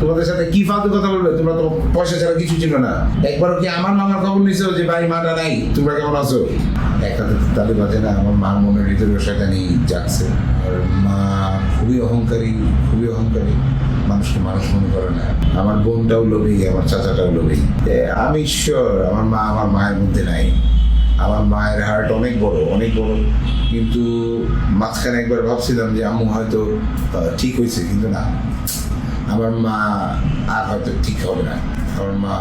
তোমাদের সাথে কি ফালতু কথা বলবে? তোমরা তো পয়সা ছাড়া কিছু ছিল না। একবারও কি আমার মামার খবর নিছো যে ভাই মাটা নাই, তোমরা কেমন আছো? একটা তালে বাজে না, আমার মার মনের ভিতরে শয়তানি জাগছে। আর মা খুবই অহংকারী, খুবই অহংকারী, মানুষকে মানুষ মনে করে না। আমার বোনটাও লোভী, আমার চাচাটাও লোভী। আমি শিওর আমার মা আমার মায়ের মধ্যে নাই। আমার মায়ের হার্ট অনেক বড়, অনেক বড়। কিন্তু মাঝখানে একবার ভাবছিলাম যে আম্মু হয়তো ঠিক হয়েছে, কিন্তু না, আমার মা আর হয়তো ঠিক হবে না। আমার মা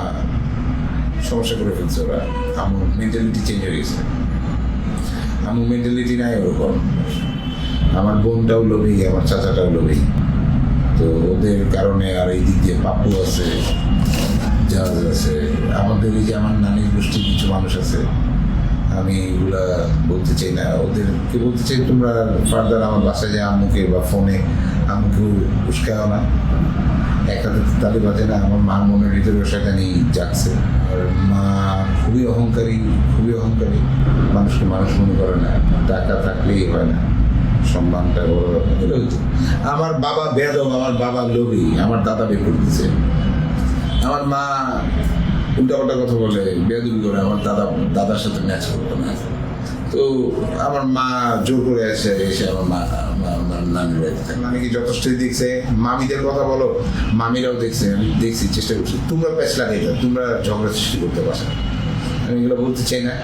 সমস্যা করে ফেলছে। ওরা আমার মেন্টালিটি চেঞ্জ হয়ে গেছে। আমার মেন্টালিটি নাই ওরকম। আমার বোনটাও লোভী, আমার চাচাটাও লোভী। তো ওদের কারণে আর এই দিক দিয়ে পাপ্পু আছে, জাহাজ আছে, আমাদের এই যে আমার নানির গোষ্ঠীর কিছু মানুষ আছে, আমি এগুলা বলতে চাই না। ওদেরকে বলতে চাই তোমরা ফার্দার আমার বাসায় যে আম্মুকে বা ফোনে আম্মুকে উস্কাও না। এক হাতে তালি বাজে না, আমার মার মনের ভিতরে শয়তানি জাগছে। আর মা খুবই অহংকারী, খুবই অহংকারী, মানুষকে মানুষ মনে করে না। টাকা থাকলেই হয় না, সম্মানটা বড় ব্যাপার। আমার বাবা বেয়াদব, আমার বাবা লোভী, আমার দাদা বের করে দিচ্ছে। আমার মা উল্টাপাল্টা কথা বলে, বেয়াদবি করে, আমার দাদার সাথে ম্যাচ করতো না। তো আমার মা জোর করে এসে আমার নানির বাড়িতে থাকে। নানিকে যথেষ্টই দেখছে। মামিদের কথা বলো, মামিরাও দেখছে, আমি দেখছি, চেষ্টা করছি। তোমরা প্যাচ লাগাই দাও, তোমরা ঝগড়া সৃষ্টি করতে পারছো। আমি এগুলো বলতে চাই না।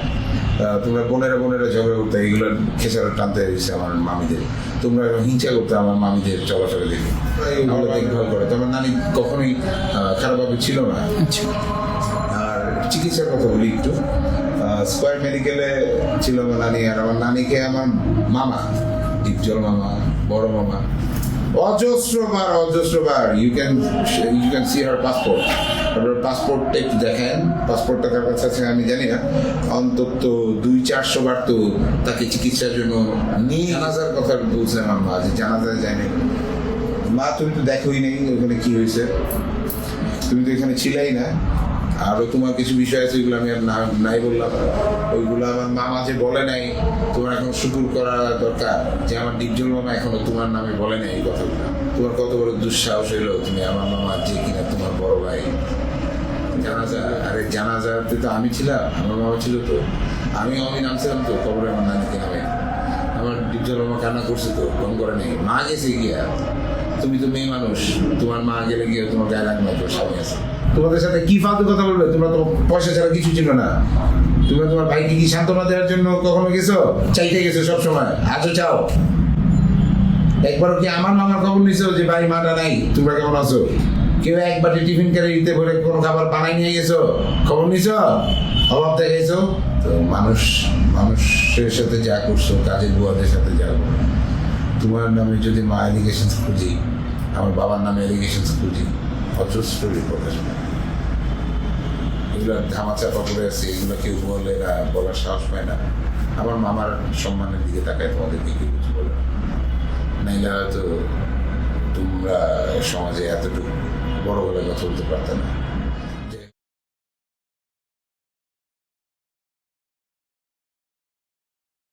তোমরা বোনেরা ঝগড়া করতে, এগুলো খেসারা টানতে দিচ্ছে আমার মামিদের। তোমরা হিংসা করতে আমার মামিদের চলাফেরা দেখে, এগুলো দেখভাল করে। তোমার নানি কখনোই খারাপভাবে ছিল না। আর চিকিৎসার কথা বলি একটু। স্কয়ার মেডিকেলে ছিল আমার নানি। আর আমার নানিকে আমার মামা, ডিপজল মামা, বড় মামা, অজস্রবার you can see her passport. আপনার পাসপোর্টটা একটু দেখেন, পাসপোর্টটা কার কাছে আছে আমি জানি না, অন্তত 200-400 বার তো তাকে চিকিৎসার জন্য নিয়ে। জানাজার কথা বলছিলাম আমার মা, যে জানাজায় যায়নি। মা তুমি তো দেখোই নেই ওখানে কি হয়েছে, তুমি তো এখানে ছিলাই না। আরও তোমার কিছু বিষয় আছে, ওইগুলো আমি আর নাই বললাম। ওইগুলো আমার মামা যে বলে নাই, তোমার এখন শুকুর করা দরকার যে আমার ডিপজল মামা এখনো তোমার নামে বলে নাই এই কথাগুলো। তোমার কত বড় দুঃসাহস হইলো, তুমি আমার মামা যে কিনা তোমার বড় ভাই। জানাজাতে তো আমি ছিলাম, আমার মামা ছিল, তো আমি নামছিলাম তো কবরে আমার নানিকে নামে। আমার ডিপজল মামা কান্না করছে, তো কম করে নেই। মা গেছে গিয়া, তুমি তো মেয়ে মানুষ, তোমার মা গেলে গিয়ে তোমার গায়ে লাগবে, তোর স্বামী আছে। তোমাদের সাথে কি ফালতু কথা বলবে? তোমরা তো পয়সা ছাড়া কিছু ছিল না। তোমরা তোমার ভাইকে কি সান্ত্বনা দেওয়ার জন্য কখনো গেছো? চাইতে গেছো সবসময়, আজও চাও। একবারও কি আমার মামার খবর নিছো যে ভাই মাটা নাই, তোমরা কেমন আছো? কেউ এক বাটি টিফিন ক্যারিতে ভরে কোনো খাবার বানাই নিয়ে গেছো? খবর নিছো? অভাব দেখাইছো? তো মানুষের সাথে যা করছো, কাজের বুয়াদের সাথে যা করো, তোমার নামে যদি মা এলিগেশন খুঁজি, আমার বাবার নামে এলিগেশন খুঁজি, অজস্র রিপোর্ট আসবে। এগুলো ধামাচাপা পড়ে আছে, এগুলো কেউ বলে না, বলার সাহস পায় না। আমার মামার সম্মানের দিকে তাকায় তোমাদেরকে কেউ কিছু বলে না। নাইলে হয়তো তোমরা সমাজে এতটুকু বড় বলে কথা বলতে পারতে না।